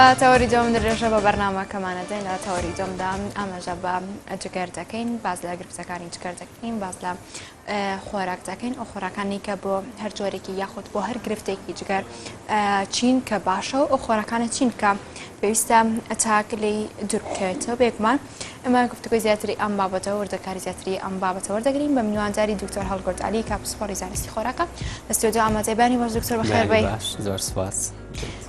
تەوەری دۆم درێژە بە بەرنامەکەمانە دێن لە تەوەری دۆمدا ئاماژە بە جگەر دەکەین باز لە گرفتەکانی جگەر دەکەین باز لە خۆراک دەکەین ئەو خۆراکانی کە بۆ هەر جۆرێکی یاخود بۆ هەر گرفتێکی جگەر چین کە باشە و ئەو خۆراکانە چین کە پێویستە ئەتاک لی دوور بکەوێتەوە بێگومان ئەمە گفتگۆی زیاتری ئەم بابەتەوە وردەکاری زیاتری ئەم بابەتەوە وەردەگرین بە میوانجاری دکتۆر هەڵگورد عەلی کە پسپۆڕی زانستی خۆراکە لە ستودیۆ ئامادەبانی باش دکتۆر بەخێر بێی. زۆر سپاس.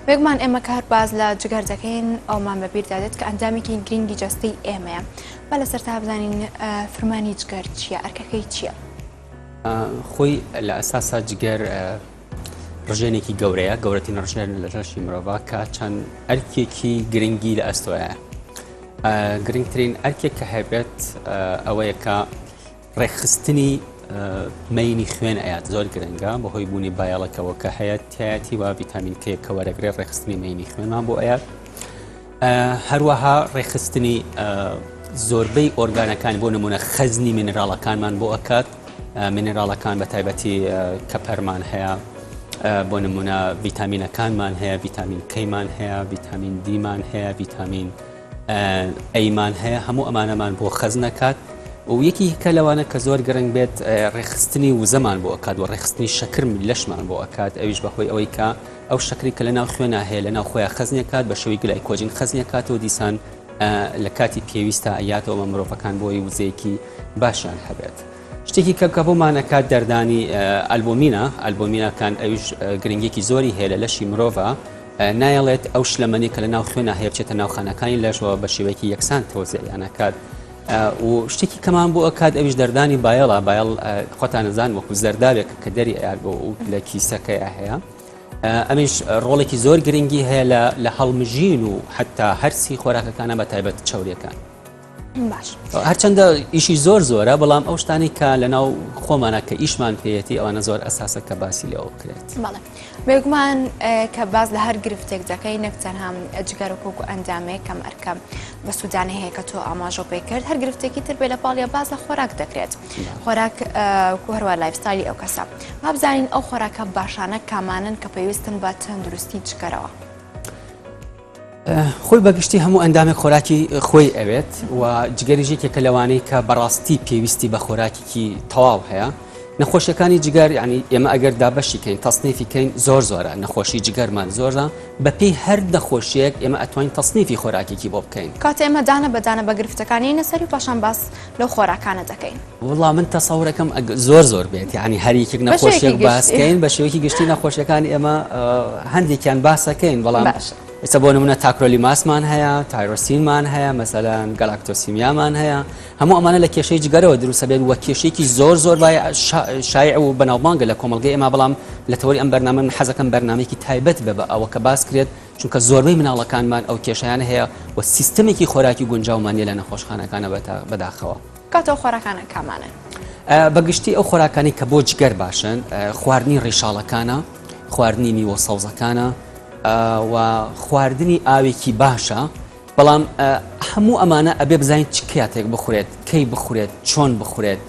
بێگومان ئێمە کار باز لە جگەر دەکەین ئەومان بەبیر دادێت کە ئەندامێکی گرنگی جەستەی ئێمەیە با لە سەرتا بزانین فرمانی جگەر چییە ئەرکەکەی چییە؟ خۆی لە ئەساسا جگەر ڕژێنێکی گەورەیە گەورەترین ڕژێن لە ڕەشی مرۆڤ کە چەند ئەرکێکی گرنگی لە ئەستۆیە. گرنگترین ئەرکێک کە هەبێت ئەوەیە کە ڕێکخستنی مەینی خوێن ئەیات زۆر گرنگە بەهۆی بوونی بایەڵەکەەوە کە هەیەتی و ڤیتامین کێ کە وەرەگرێت ڕێکخستنی مەینی خوێنمان بۆ ئەیات. هەروەها ڕێکخستنی زۆربەی ئۆرگانەکان بۆ نمونە خەزنی مینرالەکانمان بۆ ئەکات. مینرالەکان بە تایبەتی کەپەرمان هەیە، بۆ نمونە ڤیتامینەکانمان هەیە، ڤیتامین کەیمان هەیە، ڤیتامین دیمان هەیە، ڤیتامین ئەیمان هەیە، هەموو ئەمانەمان بۆ خەز نەکات. و یەکی کە لەوانە کە زۆر گرنگ بێت ڕێکخستنی وزەمان بۆ ئەکات و ڕێکخستنی شەکرم لەشمان بۆ ئەکات ئەویش بەهۆی ئەوەی کە ئەو شەکری کە لەناو خوێنە هەیە لەناو خۆیان خەزنێکات بە شێوەی گلایکۆجین خەزنێکاتەوە دیسان لە کاتی پێویستە ئەیاتەوە مرۆڤەکان بۆی وزەیەکی باشیان هەبێت. شتێکی کە بۆمانەکات دەردانی ئەلبومینەکان ئەویش گرنگێکی زۆری هەیە لە لەشی مرۆڤە نایەڵێت ئەو شلەمەنی کە لەناو خوێنە هەیە بچێتە ناو خانەکانی لەشەوە بە شێوەیەکی یەکسان تۆزیانەکات. و شتێکی کەمان بۆ ئەکات ئەویش دەردانی بایەڵە بایەڵ خۆتان نەزان وەکو زەرداوێک کە دەری ئەیار بۆ لە کیسەکەی هەیە. ئەمیش ڕۆڵێکی زۆر گرنگی هەیە لە هەڵمژین و حتا هەرسی خۆراکەکانە بە تایبەت چاوریەکان. باش هەرچەندە ئیشی زۆر زۆرە بەڵام ئەو شتانی کە لەناو خۆمانە کە ئیشمان پێیەتی ئەوانە زۆر ئەساسە کە باسی لەوە بکرێت. بەڵێ بێگومان کە باز لە هەر گرفتێک دەکەی نەک تەنها جگەر و کۆک و ئەندامەیە کەم ئەرکەم بە سوودانی هەیە کە تۆ ئاماژە پێ کرد هەر گرفتێکی تر بێ لە پاڵیا باز لە خۆراک دەکرێت خۆراک و هەروە لایفستایلی ئەو کەسە با بزانین ئەو خۆراکە باشانە کامانن کە پێویستن بە تەندروستی جگەرەوە. خۆی بەگشتی هەموو ئەندامێک خۆراکی خۆی ئەوێت و جگەری ژێکێکە لەوانەیە کە بەڕاستی پێویستی بە خۆراکێکی تەواو هەیە. نەخۆشیەکانی جگەر ینی ئێمە ئەگەر دابەشیکەین تەسنیفیکەین زۆر زۆرە نەخۆشی جگەرمان زۆرە بەپێی هەر نەخۆشیەک ئێمە ئەتوانین تەسنیفی خۆراکێکی بۆ بکەین. کاتە ئێمە دانە بەدانە بە گرفتەکانی نەسەری پاشان باس لەو خۆراکانە دەکەین. وڵام من تەسەورەکەم زۆر بێت ینی هەریەکێک نەخۆشیێک باسکەین بە شێوەیەکی گشتی نەخۆشیەکانی ئێمە هەندێکیان باسەکەین بەڵام ئێستا بۆ نمونە تاکرۆلیماسمان هەیە، تایرۆسینمان هەیە، مەسەلەن گەلاکتۆسیمیامان هەیە، هەموو ئەمانە لە کێشەی جگەرەوە دروستە بێت وە کێشەیەکی زۆر شایع و بەناوبانگە لە کۆمەڵگەی ئێمە بەڵام لە تەوەری ئەم بەرنامە من حەزەکەم بەرنامەیەکی تایبەت بێ بە ئەوە کە باس کرێت چونکە زۆربەی مناڵەکانمان ئەو کێشەیان هەیە و سیستەمێکی خۆراکی گونجاومانیە لە نەخۆشخانەکانە بەداخەوە. کاتەوە خۆراکانە کامانن؟ بەگشتی ئەو خۆراکانی کە بۆ جگەر باشن خواردنی ڕیشاڵەکانە، خواردنی میوە سەوزەکانە و خواردنی ئاوێکی باشە بەڵام هەموو ئەمانە ئەبێ بزانین چ کاتێک بخورێت کەی بخورێت چۆن بخورێت.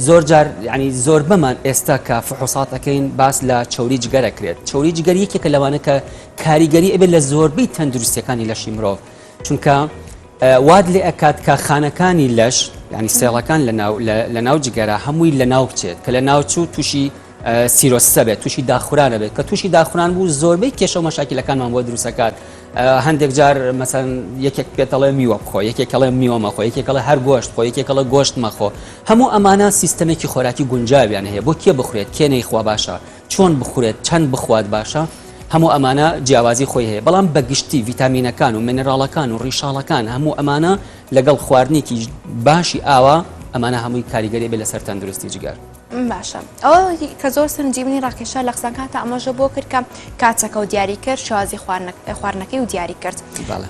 زۆر جار ینی زۆر بەمان ئێستا کە فحوساتەکەین باس لە چۆری جگەرەکرێت. چۆری جگەر یەکێکە لەوانە کە کاریگەری ئەبێت لە زۆربەی تەندروستیەکانی لەشی مرۆڤ چونکە واد لێ ئەکات کە خانەکانی لەش ینی سێڵەکان لە ناو جگەرە هەمووی لە ناو بچێت کە لە ناوچوو تووشی سیرۆسە بێت تووشی داخورانە بێت کە تووشی داخوران بوو زۆربەی کێشە و مەشاکیلەکانمان بۆ دروستەکات. هەندێک جار مەسەن یەکێک پێتەڵێ میوە بخۆ، یەکێکەڵێ میوە مەخۆ، یەکێکەڵێ هەر گۆشت خۆ، یەکێکەڵێ گۆشت مەخۆ. هەموو ئەمانە سیستەمێکی خۆراکی گونجاویان هەیە بۆ کێ بخورێت کێ نەیخوا باشە، چۆن بخورێت چەند بخوات باشە. هەموو ئەمانە جیاوازی خۆی هەیە بەڵام بەگشتی ڤیتامینەکان و مینرالەکان و ڕیشاڵەکان هەموو ئەمانە لەگەڵ خواردنێکی باشی ئاوا ئەمانە هەمووی کاریگەری بێ لەسەر تەندروستی جگەر. باشە ئەوە کە زۆر سنجیبنی ڕاکێشە لە قسەکانتە ئەمەژە بۆ کرد کە کاتەکە و دیاری کرد شازی خواردنەکەی و دیاری کرد.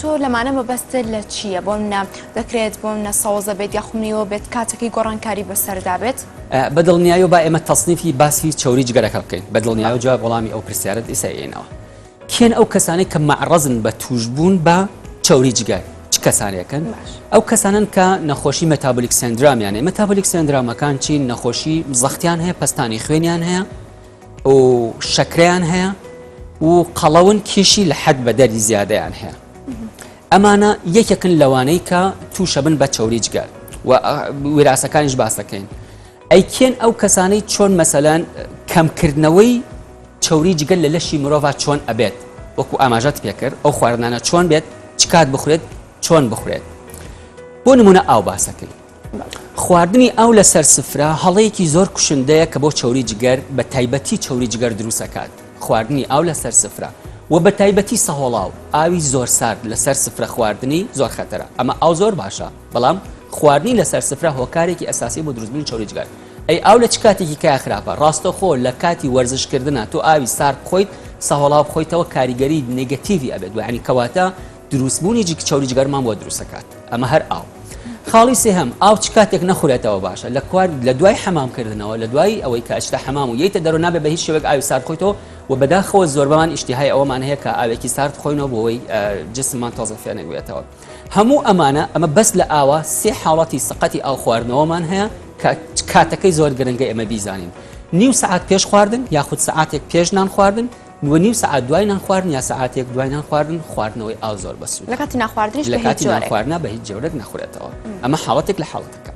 تۆ لەمانە مەبەستت لە چییە؟ بۆ منە دەکرێت بۆ منە سەوزە بێت یاخمیەوە بێت کاتەکەی گۆڕانکاری بەسەردا بێت؟ بەدڵنیایی با ئێمە تەسنیفی باسی چۆری جگەرەکە بکەین بەدڵنیایی و جواب وەڵامی ئەو پرسیارەت ئیسایێنەوە. کێن ئەو کەسانەی کە مەعڕەزن بە توشبوون بە چۆری جگەر کەسانێکن ئەو کەسانن کە نەخۆشی مەتابولیک سندراميانێ مەتابولیک سندرامەکان چین نەخۆشی زەختیان هەیە پەستانی خوێنیان هەیە و شەکرەیان هەیە و قەڵەون کێشی لە حەد بە دەری زیادەیان هەیە ئەمانە یەکێکن لەوانەی کە تووشە بن بە چەوری جگەر و وێراسەکانیش باس دەکەین. ئەیکێن ئەو کەسانەی چۆن مەسەلەن کەمکردنەوەی چەوری جگەر لە لەشی مرۆڤ چۆن ئەبێت وەکو ئاماژەت پێکرد ئەو خواردنانە چۆن بێت چ کات بخورێت چۆن بخورێت. بۆ نمونە ئاو باسەکەی. خواردنی ئاو لەسەر سفرە هەڵەیەکی زۆر کوشندەیە کە بۆ چەوری جگەر بە تایبەتی چەوری جگەر دروستەکات. خواردنی ئاو لەسەر سفرە و بە تایبەتی سەهۆڵاو ئاوی زۆر سارد لەسەر سفرە خواردنی زۆر خەتەرە. ئەمە ئاو زۆر باشە بەڵام خواردنی لەسەر سفرە هۆکارێکی ئەساسی بۆ دروستبوونی چەوری جگەر. ئەی ئاو لە چ کاتێکی کای خراپە ڕاستەخۆ لە کاتی وەرزشکردنە تۆ ئاوی سارد بخۆیت سەهۆڵاو بخۆیتەوە کاریگەری نێگەتیڤی ئەبێت یعنی کەواتە دروستبوونی چەوری جگەرمان بۆ دروستەکات. ئەمە هەر ئاو. خاڵی سێهەم ئاو چ کاتێک نەخورێتەوە باشە لە دوای حەمامکردنەوە لە دوای ئەوەی کە ئەچتە حەمام و یەیتە دەرەوە نابێت بە هیچ شێوەیەک ئاوی سارد بخۆیتەوە و بەداخەوە زۆر بەمان ئیشتیهای ئەوەمان هەیە کە ئاوێکی سارد بخۆینەوە بۆەوەی جسممان تازە فێنەگوێتەوە. هەموو ئەمانە ئەمە بەس لە ئاوە سێ حاڵەتی سقەتی ئاو خواردنەوەمان هەیە کە کاتەکەی زۆر گرنگە ئێمە بیزانین. نیو سەعات پێش خواردن یاخود سەعاتێک پێش نان خواردن و نیو سەعات دوای نان خواردن یا سەعاتێک دوای نان خواردن خواردنەوەی ئاو زۆر بەسوود. لە کاتی ناخواردنیش لە کاتی ناخواردنە بە هیچ جۆرێک نەخورێتەوە. ئەمە حاڵەتێک لە حاڵەتەکە.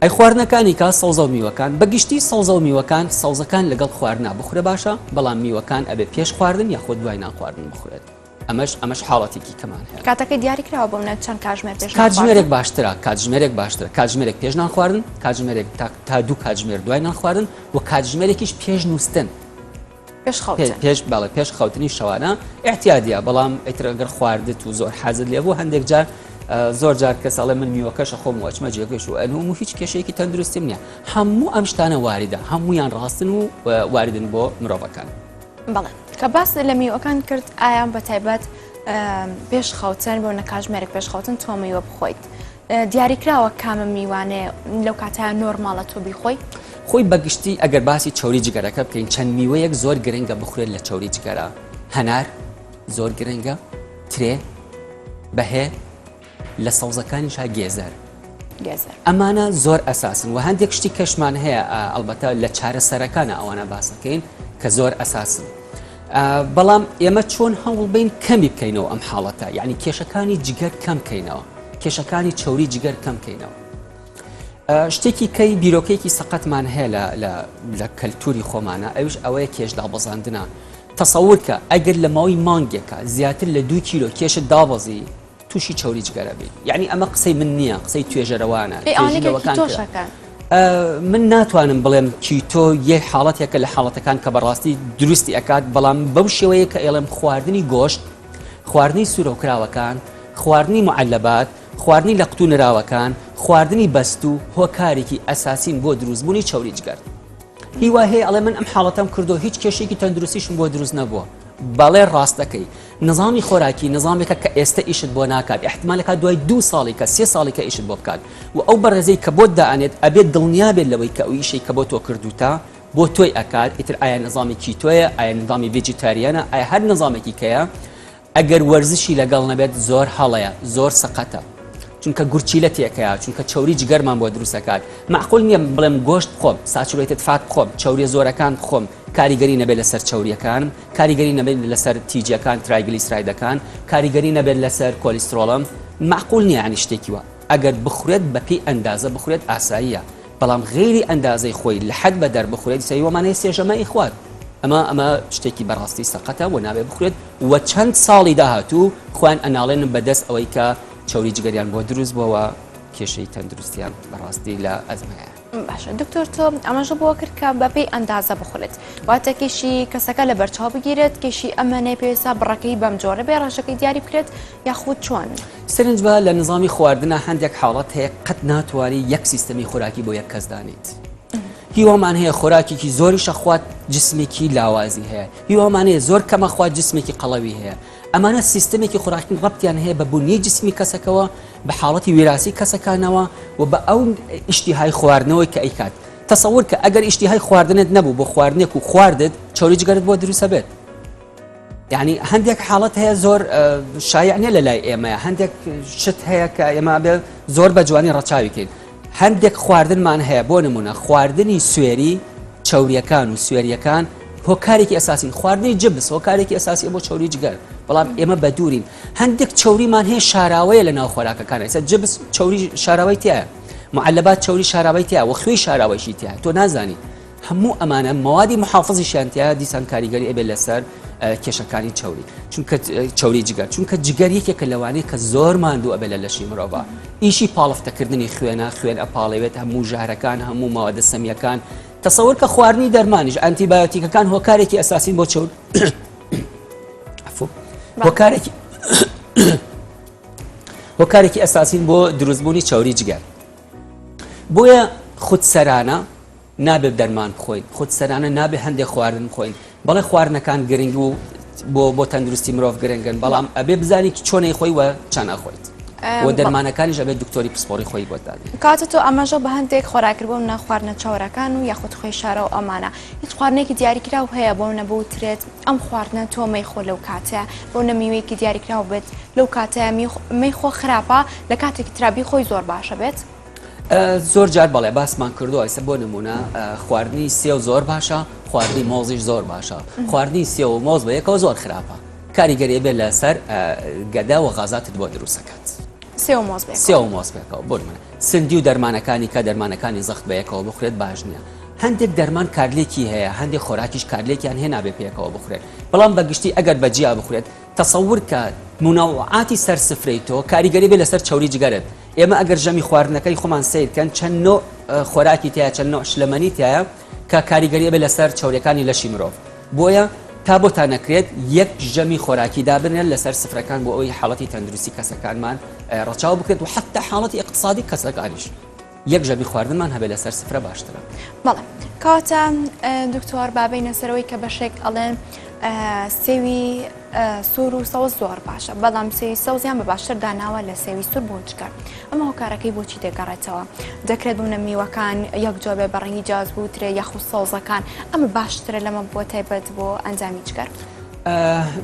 ئەی خواردنەکانی کا سەوزە و میوەکان بەگشتی سەوزە و میوەکان سەوزەکان لەگەڵ خواردنا بخورێ باشە بەڵام میوەکان ئەبێ پێش خواردن یاخود دوای نان خواردن بخورێت. ئەمەش حاڵەتێکی کەمان هەیە. کاتەکەی دیاریکراوە بۆ منێت چەند کاتژمێر پێش کاتژمێرێک باشترە کاتژمێرێک پێش نان خواردن کاتژمێرێک تا دوو کاتژمێر دوای نان خواردن و کاتژمێرێکیش پێش نووستن پێش خەوتنی شەوانە احتیادیە بەڵام ئەیترەگەر خواردت و زۆر حەزت لێ بوو هەندێک جار زۆر جار کەس ئەڵێ من میوەکەشە خۆم وەچمە جێگەش و ئەنوم و هیچ کێشەیەکی تەندروستی نییە هەموو ئەم شتانە واریدە هەمویان ڕاستن و واردن بۆ مرۆڤەکان. بەڵێ کە باس لە میوەکان کرد ئایان بە تایبەت پێش خەوتن بۆ نە کاتژمێرێک پێش خەوتن تۆ میوە بخۆیت دیاریکراوە کامە میوانێ لەو کاتەیە نۆرماڵە تۆ بیخۆی خۆی بەگشتی ئەگەر باسی چەوری جگەرەکە بکەین چەند میوەیەک زۆر گرنگە بخورێت لە چەوری جگەرە هەنار زۆر گرنگە ترێ بەهێ لە سەوزەکانیشا گێزەر ئەمانە زۆر ئەساسن و هەندێک شتی کەشمان هەیە ئەلبەتە لە چارەسەرەکانە ئەوانە باسەکەین کە زۆر ئەساسن. بەڵام ئێمە چۆن هەوڵ بین کەمی بکەینەوە ئەم حاڵەتە یعنی کێشەکانی جگەر کەم بکەینەوە کێشەکانی چەوری جگەر کەم بکەینەوە. شتێکی کەی بیرۆکەیەکی سەقەتمان هەیە لە کەلتوری خۆمانە ئەوش ئەوەیە کێش دابەزاندنە. تەسەور کە ئەگەر لە ماوەی مانگێکە زیاتر لە 2 کیلۆ کێشت دابەزی تووشی چەوری جگەرە بێت یعنی ئەمە قسەی من نییە قسەی توێژەرەوانە من ناتوانم بڵێم کیتۆ یە حاڵەتێکە لە حاڵەتەکان کە بەڕاستی دروستی ئەکات بەڵام بەو شێوەیە کە ئێڵم خواردنی گۆشت خواردنی سوورەوکراوەکان خواردنی معلبات خواردنی لە قوتو نراوەکان خواردنی بەست و هۆکارێکی ئەساسین بۆ دروستبوونی چەوری جگەر. هیوا هەیە ئەڵێ من ئەم حاڵەتەم کردو هیچ کێشێکی تەندروستیشم بۆ دروست نەبووە بەڵێ ڕاستەکەی نظامی خۆراکی نظامێکە کە ئێستا ئیشت بۆ ناکات احتمالەکە دوای 2 ساڵی کە 3 ساڵی کە ئیشت بۆ بکات و ئەو بەڕێزەی کە بۆت دائنێت ئەبێت دڵنیا بێت لەوەی کە ئەو ئیشەی کە بۆ تۆ کردوتە بۆ تۆی ئەکات ئیتر ئایا نظامێکی تۆیە ئایا نظامی ڤێجیتاریانە ئایا هەر نظامێکی کەیە ئەگەر وەرزشی لەگەڵ نەبێت زۆر هەڵەیە زۆر سەقەتە چونکە گورچیلە تێکەیە چونکە چەوری جگەرمان بۆ دروستەکات معقول نییە بڵێم گۆشت بخۆم ساتوریتد فات بخۆم چەوری زۆرەکان بخۆم کاریگەری نەبێت لەسەر چەوریەکانم کاریگەری نەبێت لەسەر تیجەکان ترایگلیسرایدەکان کاریگەری نەبێت لەسەر کۆلیسترۆڵم معقول نییە عنی شتێکی وە ئەگەر بخورێت بەپی ئەندازە بخورێت ئاساییە بەڵام غێری ئەندازەی خۆی لە حەد بە دەر بخورێت سەیوەمانەیە سێژەمای خوارد ئەمە شتێکی بەڕاستی سەقەتە و نابێت بخورێت و چەند ساڵی داهاتوو خوان ئەناڵێنم بەدەست ئەوەی کە چەوری جگەریان بۆ دروست بووە کێشەی تەندروستیان بەڕاستی لە ئەزمەیە. باشە دکتۆر تۆ ئەمەژە بۆ کرد کە بەپێی ئەندازە بخورێت واتە کێشی کەسەکە لە بەرچاو بگیرێت کێشی ئەمەنێ پێویستە بڕەکەی بەم جۆرە بێ ڕەشەکەی دیاری بکرێت یاخود چۆن سەرنج بە لە نظامی خواردنە هەندێک حاڵەت هەیە قەت ناتوانانی یەک سیستەمی خۆراکی بۆ یەک کەس دانیت. هیوامان هەیە خۆراکێکی زۆری شەخوات جسمێکی لاوازی هەیە هیوامان هەیە زۆر کەمە خوات جسمێکی قەڵەوی هەیە ئەمانە سیستەمێکی خۆراکی ڕەبتیان هەیە بە بوونی جسمی کەسەکەەوە بە حاڵەتی ویراسی کەسەکانەوە و بە ئەو ئیشتیهای خواردنەوەی کە ئەیکات تەسەور کە ئەگەر ئیشتیهای خواردنت نەبوو بۆ خواردنێک و خواردت چەوری جگەرت بۆ دروستە بێت یعنی هەندێک حاڵەت هەیە زۆر شایعنە لە لای ئێمەیە هەندێک شت هەیە کە ئێمە بێ زۆر بە جوانی ڕەچاویکەین هەندێک خواردنمان هەیە بۆ نمونە خواردنی سوێری چەوریەکان و سوێریەکان هۆکارێکی ئەساسی خواردنی جبس هۆکارێکی ئەساسی بۆ چۆری جگەر بەڵام ئێمە بەدورین هەندێک چۆریمان هەیە شاراوەیە لە ناو خۆراکەکان ئێستا جبس چۆری شاراوەی تایە معلبات چۆری شاراوەی تایە و خوێی شاراوەیشی تایە تۆ نازانی هەموو ئەمانە موادی محافظیشیان تایە دیسان کاریگەری ئەبێ لەسەر کێشەکانی چۆری چونکە چۆری جگەر چونکە جگەر یەکێکە لەوانەیە کە زۆر ماندوو ئەبێ لە لەشی مرۆڤ ئیشی پاڵفتەکردنی خوێن ئەپاڵێوێت هەموو ژارەکان هەموو ماوەدە سەمیەکان تەسەوەر کە خواردنی دەرمانیش ئەنتیبایۆتیکەکان هۆکارێکی ئەساسین بۆ چۆر هۆکارێکی ئەساسین بۆ دروستبوونی چۆری جگەر بۆیە خودسەرانە نابێت دەرمان بخۆین خودسەرانە نابێت هەندێک خواردن بخۆین بەڵێ خواردنەکان گرنگ و بۆ تەندروستی مرۆڤ گرنگن بەڵام ئەبێ بزانی چۆنەی خۆی وە چەند ئەخۆیت و دەرمانەکانیش ئەبێت دکتۆری پسپۆری خۆی بۆ دادێت کاتە تۆ ئەمەژە بە هەندێک خۆراکردبوو نەخواردنە چاوەڕەکان و یاخود خۆی شارە و ئەمانە هیچ خواردنێکی دیاریکراو هەیە بۆ نەبووترێت ئەم خواردنە تۆ مەیخۆ لەو کاتە بۆ نەمیوەیەکی دیاریکراو بێت لەو کاتە مەیخۆ خراپە لە کاتێکی ترابی خۆی زۆر باشە بێت زۆر جار بەڵێ باسمان کردو ئەسە بۆ نمونە خواردنی سێو زۆر باشە خواردنی مۆزیش زۆر باشە خواردنی سێ و مۆز بە یەکەوە زۆر خراپە کاریگەری بێت لەسەر گەدا و غازاتت بۆ دروستەکەات سێ و مۆز بێکەوە بۆ منە سندی و دەرمانەکانی کە دەرمانەکانی زەخت بە یەکەوە بخورێت باش نییە هەندێک دەرمان کارلێکی هەیە هەندێک خۆراکیش کارلێکیان هێ نابێت پێکەوە بخورێت بەڵام بەگشتی ئەگەر بەجیا بخورێت تەسەور کە مناوعاتی سەر سفرەی تۆ کاریگەری بێت لەسەر چۆری جگەرت ئێمە ئەگەر ژەمی خواردنەکەی خۆمان سیرکەن چەند نوع خۆراکی تایە چەند نوع شلەمەنی تایە کە کاریگەری بێت لەسەر چۆریەکانی لەشی مرۆڤ بۆیە تا بۆ تا نەکرێت یەک ژەمی خۆراکی دابنێت لەسەر سفرەکان بۆ ئەوی حاڵەتی تەندروستی کەسەکانمان ڕەچاو بکرێت و حتا حاڵەتی اقتصادی کەسەکانیش یەک ژەمی خواردنمان هەبێت لەسەر سفرە باشترە بەڵێ کاتە دکتۆر بابەینە سەرەوەی کە بەشێک ئەڵێن سێوی سوور و سەوز زۆر باشە بەڵام سێوی سەوزیان بە باشتر داناوە لە سێوی سوور بۆ جگەر ئەمە هۆکارەکەی بۆچی دەگەڕێتەوە دەکرێت بوونە میوەکان یەکجۆ بێ بەڕەنگی جاز بووترێ یەخو سەوزەکان ئەمە باشترە لەمە بۆ تایبەت بۆ ئەنجامی جگەر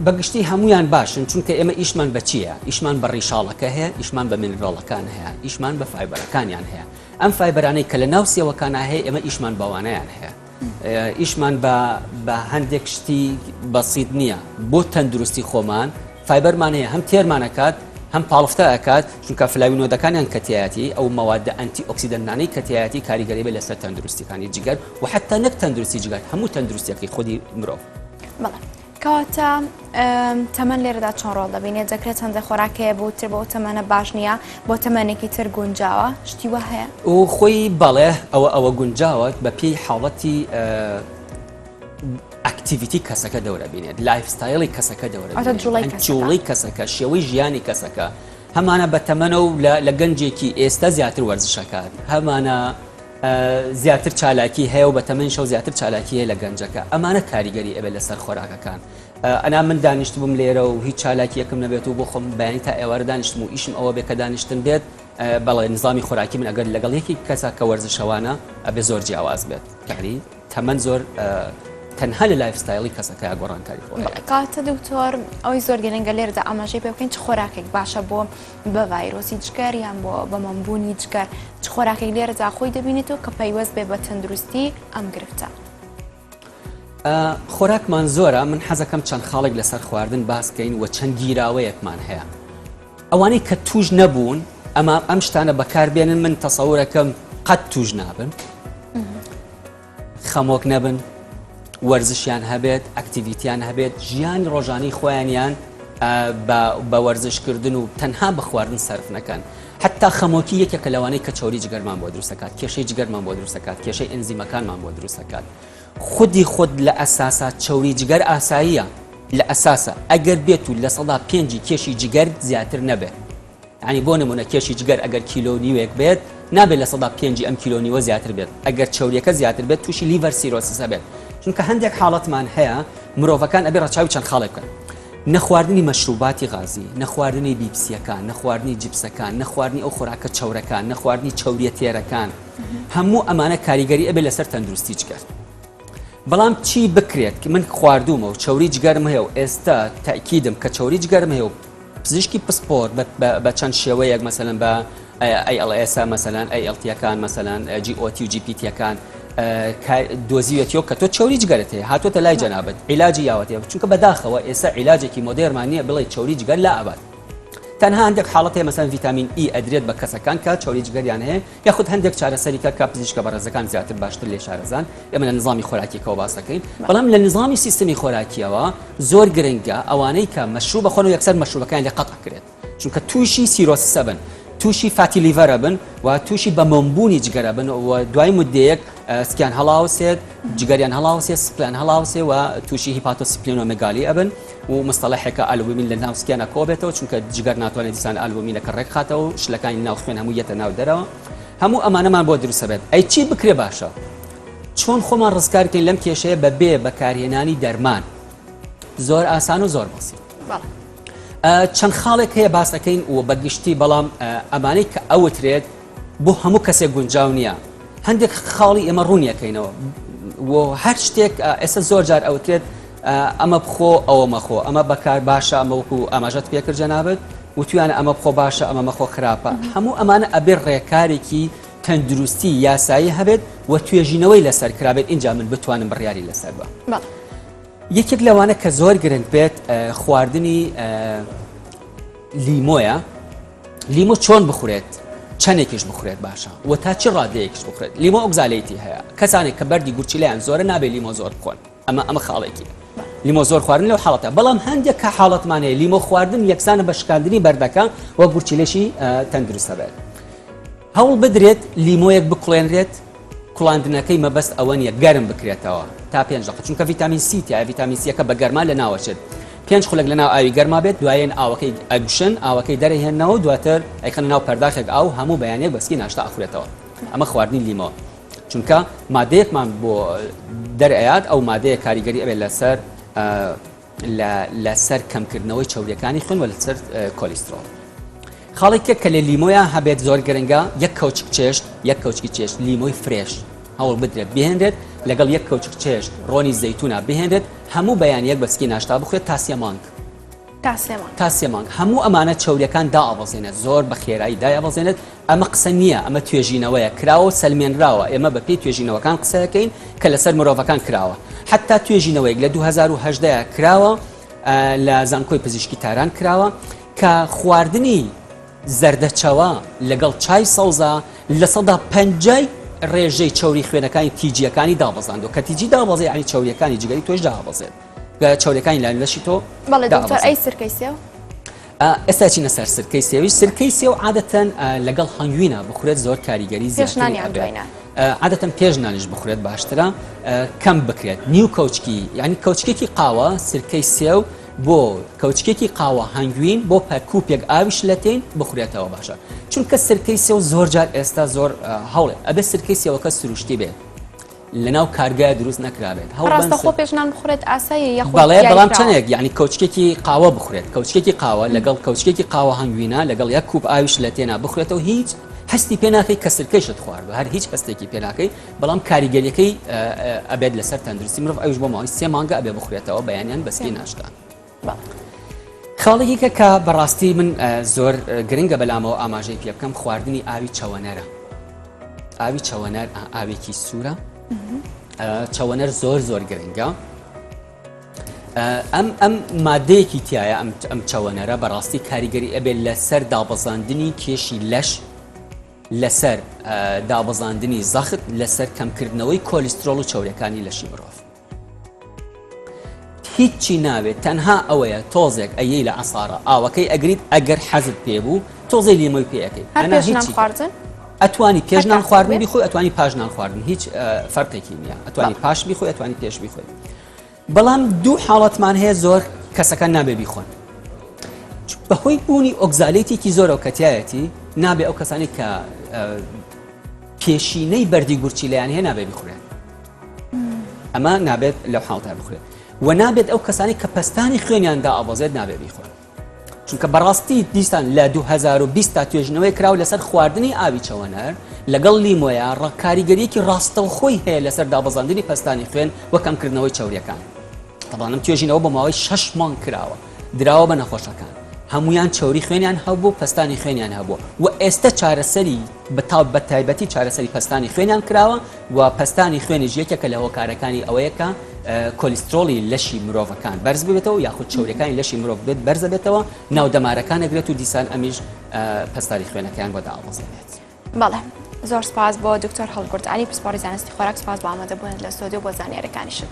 بەگشتی هەمویان باشن چونکە ئێمە ئیشمان بە چییە؟ ئیشمان بە ڕیشاڵەکە هەیە ئیشمان بە مینرۆڵەکان هەیە ئیشمان بە فایبەرەکانیان هەیە ئەم فایبەرانەی کە لە ناو سێوەکانە هەیە ئێمە ئیشمان بەوانەیان هەیە ئیشمان بە هەندێک شتی بەسیط نییە بۆ تەندروستی خۆمان فایبەرمان هەیە هەم تێرمانەکات هەم پاڵفتە ئەکات چونکە فلاوینۆدەکانیان کەتیایەتی ئەو مەوادە ئەنتی ئۆکسیدەنتانەی کەتیایەتی کاریگەری بێت لەسەر تەندروستیەکانی جگەر و حتا نەک تەندروستی جگەر هەموو تەندروستیەکەی خودی مرۆڤ بەڵێ کەواتە تەمەەن لێرەدا چۆن ڕۆڵ دەبینێت دەکرێت هەندێک خۆراکەیە بۆتر بۆ تەمەنە باش نییە بۆ تەمەێکی تر گونجاوە شتی وە هەیە و خۆی بەڵێ ئەوە گونجاوە بە پێی حاڵەتی ئەکتیڤیتی کەسەکە دەورە بینێت لایفستایلی کەسەکە دەورە جوڵی کەسەکە شێوەی ژیانی کەسەکە هەمانە بە تەمەنە و لە گەنجێکی ئێستا زیاتر وەرزشەکات هەمانە زیاتر چالاکی هەیە و بە تەمەن شەو زیاتر چالاکی هەیە لە گەنجەکە ئەمانە کاریگەری ئەبێت لەسەر خۆراکەکان ئەنا من دانیشت بووم لێرە و هیچ چالاکی یەکم نەبێت و بۆ خۆم بەیانی تا ئێوارە دانیشتم و ئیشم ئەوە بێ کە دانیشتن بێت بەڵێ نظامی خۆراکی من ئەگەر لەگەڵ یەکی کەسا کە وەرزشەوانە ئەبێ زۆر جیاواز بێت کاری تەمەن زۆر تەنها لە لایفستایلی کەسەکە گۆڕانکاری خۆی کاتە دکتۆر ئەوەی زۆر گەرەنگە لێرەدا ئاماژەی پێ بکەین چ خۆراکێک باشە بۆ بە ڤایرۆسی جگەر یان بۆ بە مەمبوونی جگەر چ خۆراکێک لێرەدا خۆی دەبینێتەوە کە پەیوەست بێ بە تەندروستی ئەم گرفتە خۆراکمان زۆرە من حەزەکەم چەند خاڵێک لەسەر خواردن باسکەین و چەند گیراوەیەکمان هەیە ئەوانەی کە توش نەبوون ئەم شتانە بەکاربێنن من تەسەورەکەم قەت توش نابن خەمۆک نەبن وەرزشیان هەبێت ئەکتیڤیتیان هەبێت ژیان ڕۆژانی خۆیانیان بە وەرزشکردن و تەنها بە خواردن سەرف نەکەن حتا خەمۆکی یەکێکە لەوانەی کە چۆری جگەرمان بۆ دروستەکات کێشەی جگەرمان بۆ دروستەکات کێشەی ئەنزیمەکانمان بۆ دروستەکات خودی خۆت لە ئەساسا چۆری جگەر ئاساییە لە ئەساسە ئەگەر بێت و لە سەدا پێنجی کێشی جگەر زیاتر نەبێت ینی بۆ نمونە کێشی جگەر ئەگەر کیلۆ نیوێک بێت نابێت لە سەدا پێنجی ئەم کیلۆ نیوە زیاتر بێت ئەگەر چۆریەکە زیاتر بێت تووشی لیڤەر سیرۆسیسە بێت چونکە هەندێک حاڵەتمان هەیە مرۆڤەکان ئەبێ ڕەچاوی چەند خاڵێک بکەن نەخواردنی مەشروباتی غازی نەخواردنی بیپسیەکان نەخواردنی جیپسەکان نەخواردنی ئەو خۆراکە چەورەکان نەخواردنی چەوریە تێرەکان هەموو ئەمانە کاریگەری ئەبێ لەسەر تەندروستی جگەر بەڵام چی بکرێت کە من خواردومە و چەوری جگەرم هەیە و ئێستا تاکیدم کە چەوری جگەرم هەیە و پزیشکی پسپۆر بە چەند شێوەیەک مەسەلەن بە ALS مەسەلەن ALT-یەکان مەسەلەن GOT و GPT-یەکان دۆزیوێتیەوە کە تۆ چۆری جگەرت هەیە هاتوۆتە لای جەنابەت عیلاجی یاوەتەیە چونکە بەداخەوە ئێستا عیلاجێکی مۆدێرمان نییە بڵێ چۆری جگەر لا ئەبات تەنها هەندێک حاڵەت هەیە مەسەن ڤیتامین ئی ئەدرێت بە کەسەکان کە چۆری جگەریان هەیە یاخود هەندێک چارەسەری کە پزیشکە بەڕێزەکان زیاتر باشتر لێ شارەزان ئێمە لە نظامی خۆراکیەوە باس دەکەین بەڵام لە نظامی سیستمی خۆراکیەوە زۆر گرنگە ئەوانەی کە مەشروب بەخۆن و یەکسەر مەشروبەکان لێ قەتع کرێت چونکە تووشی سیرۆسیسە بن تووشی فاتی لیڤەرە بن و تووشی بە مەمبوونی جگەرە بن و دوای مدەیەک سکیان هەڵاوسێت جگەریان هەڵاوسێت سپلان هەڵاوسێ و تووشی هیپاتۆسیپلێنۆمێگالی ئەبن و مستەڵەحێکە ئەلبومین لە ناو سکیانە کۆبێتەوە چونکە جگەر ناتوانێت دیسان ئەلبومینەکە ڕێک خاتەوە و شلەکانی ناو خوێن هەموو یەتە ناو دەرەوە هەموو ئەمانەمان بۆ دروستە بێت ئەی چی بکرێ باشە چۆن خۆمان ڕزگارکەین لەم کێشەیە بەبێ بەکارهێنانی دەرمان زۆر ئاسان و زۆر بەسیط چەند خاڵێک هەیە باس دەکەین و بەگشتی بەڵام ئەمانەی کە ئەوترێت بۆ هەموو کەسێک گونجاو نییە هەندێک خاڵی ئێمە ڕوونیەکەینەوە و هەر شتێک ئێستا زۆر جار ئەوترێت ئەمە بخۆ ئەوە مەخۆ ئەمە بەکار باشە ئەمە وەکو ئاماژەت پێکرد جەنابەت و تویانە ئەمە بخۆ باشە ئەمە مەخۆ خراپە هەموو ئەمانە ئەبێ ڕێکارێکی تەندروستی یاسایی هەبێت و توێژینەوەی لەسەر کرابێت اینجا من بتوانم بڕیاری لەسەر بە یەکێک لەوانە کە زۆر گرنگ بێت خواردنی لیمۆیە لیمۆ چۆن بخورێت چەندێکیش بخورێت باشە و تا چی ڕادەیەکیش بخورێت لیمۆ ئۆگزالەیتی هەیە کەسانێک کە بەردی گورچیلیان زۆرە نابێت لیمۆ زۆر بخۆن ئەمە خاڵێکی لیمۆ زۆر خواردن لەو حاڵەتە بەڵام هەندێک کە حاڵەتمانەیە لیمۆ خواردن یەکسانە بە شکاندنی بەردەکە و گورچیلێشی تەندروستە بێت هەوڵ بدرێت لیمۆیەک بکڵێنرێت کوڵاندنەکەی مەبەست ئەوە نیە گەرم بکرێتەوە تا 5 دقیقە چونکە ڤیتامین سی تایە ڤیتامین سیەکە بە گەرما لە ناوەچێت 5 خولەک لە ناو ئاوی گەرما بێت دوایەن ئاوەکەی ئەگوشن ئاوەکەی دەرەهێننەوە دواتر ئەیخەنە ناو پەرداخێک ئاو هەموو بەیانێک بەسکی ناشتا ئەخورێتەوە ئەمە خواردنی لیمۆ چونکە مادەیەکمان بۆ دەرئەیات ئەو مادەیە کاریگەری ئەبێت لەسەر کەمکردنەوەی چاوریەکانی خوێن و لەسەر کۆلیسترۆل خاڵێکێک کە لە لیمۆیان هەبێت زۆر گرنگە یەک کەوچک چێشت یەک کەوچکی چێشت لیمۆی فرێش هەوڵ بدرێت بهێنرێت لەگەڵ یەک کەوچک چێشت ڕۆنی زەیتونە بهێنرێت هەموو بەیانیەک بەسکی ناشتا بخوێت تا سێ مانگ هەموو ئەمانە چاوریەکان دائەوەزێنێت زۆر بە خێرایی دایەوەزێنێت ئەمە قسە نییە ئەمە توێژینەوەیە کراوە سەلمێنراوە ئێمە بە پێی توێژینەوەکان قسەکەین کە لەسەر مرۆڤەکان کراوە حتا توێژینەوەیەک لە 2010 کراوە لە زانکۆی پزیشکی تاران کراوە کە خواردنی زەردەچەوە لەگەڵ چای سەوزە لە 150 ڕێژەی چاوری خوێنەکانی تیجیەکانی دابەزاندەوە کە تیجی دابەزێ یعنی چاوریەکانی جگەری تۆش دابەزێت چاوریەکانی لەشی تۆ بەڵێ دکتۆر ئەی سرکەی سێو ئێستا چینە سەر سرکەی سێوی سرکەی سێو عادەتەن لەگەڵ هەنگوینە بخورێت زۆر کاریگەری زیاتری عادەتەن پێشنانیش بخورێت باشترە کەم بکرێت نیو کەوچکی یعنی کەوچکێکی قاوە سرکەی سێو بۆ کەوچکێکی قاوە هەنگوین بۆ پەرکوپێک ئاویش لەتین بخورێتەوە باشە چونکە سرکەی سێو زۆر جار ئێستا زۆر هەوڵێ ئەبێ سرکەی سێوەکە سروشتی بێت لەناو کارگای دروست نەکرابێت ڕاستە خۆ پێشنان بخورێت ئاسایی بەڵام چەندێک یعنی کەوچکێکی قاوە بخورێت کەوچکێکی قاوە لەگەڵ کەوچکێکی قاوە هەنگوینە لەگەڵ یەک کوب ئاویش لە تێنا بخورێتەوە هیچ هەستی پێ ناکەی کە سرکەیشت خوارد هەر هیچ هەستێکی پێ ناکەی بەڵام کاریگەریەکەی ئەبێت لەسەر تەندروستی مرۆڤ ئەویش بۆ ماوەی 3 مانگە ئەبێ بخورێتەوە بەیانیان بەسکی ناشتا خاڵێکێکە کە بەڕاستی من زۆر گرنگە بەلامەوە ئاماژەی پێ بکەم خواردنی ئاوی چەوەنەرە ئاوی چەوەنەر ئاوێکی سوورە چەوەنەر زۆر گرنگە ئەم مادەیەکی تایە ئەم چەوەنەرە بەڕاستی کاریگەری ئەبێت لەسەر دابەزاندنی کێشی لەش لەسەر دابەزاندنی زەخت لەسەر کەمکردنەوەی کۆلیسترۆڵ و چاوریەکانی لەشی مرۆڤ هیچی ناوێت تەنها ئەوەیە تۆزێک ئەیەی لە عەسارە ئاوەکەی ئەگریت ئەگەر حەزت پێبوو تۆزەی لیمۆی پێەکەی ئەتوانی پێشنان خواردن بیخۆی ئەتوانی پاشنان خواردن هیچ فەرقێکی نییە ئەتوانی پاش بیخۆی ئەتوانی پێش بیخۆی بەڵام دوو حاڵەتمان هەیە زۆر کەسەکان نابێ بیخۆن بەهۆی بوونی ئۆگزالێتێکی زۆرە و کەتیایەتی نابێ ئەو کەسانی کە پێشینەی بەردی گورچیلیان هەیە نابێ بخورێت ئەمە نابێت لەو حاڵەتە بخورێت و نابێت ئەو کەسانی کە پەستانی خوێنیاندا ئاوازێت نابێ بیخۆن چونکە بەڕاستی دیستان لە 2020 تا توێژنەوەی کراو لەسەر خواردنی ئاوی چەوەنەر لەگەڵ لیمۆیە ڕکاریگەریەکی ڕاستەوخۆی هەیە لەسەر دابەزاندنی پەستانی خوێن و کەمکردنەوەی چاوریەکان تەبانم توێژینەوە بە ماوەی 6 مانگ کراوە دراوە بە نەخۆشەکان هەمویان چۆری خوێنیان هەبوو پستانی خوێنیان هەبوو و ئێستا چارەسەری بە تایبەتی چارەسەری پستانی خوێنیان کراوە و پستانی خوێنیش یەکێکە لە هۆکارەکانی ئەوەیەکە کۆلیسترۆلی لەشی مرۆڤەکان بەرز ببێتەوە یاخود چۆریەکانی لەشی مرۆڤ بێت بەرزە بێتەوە ناو دەمارەکان ئەگرێت و دیسان ئەمیش پستانی خوێنەکەیان بۆ داوەزێت. بەڵێ زۆر سپاس بۆ دکتۆر هەڵگورد علی پسپۆڕی زانستی خۆراک سپاس بۆ ئامادەبوونت لە ستۆدیۆ بۆ زانیاریەکانیشت.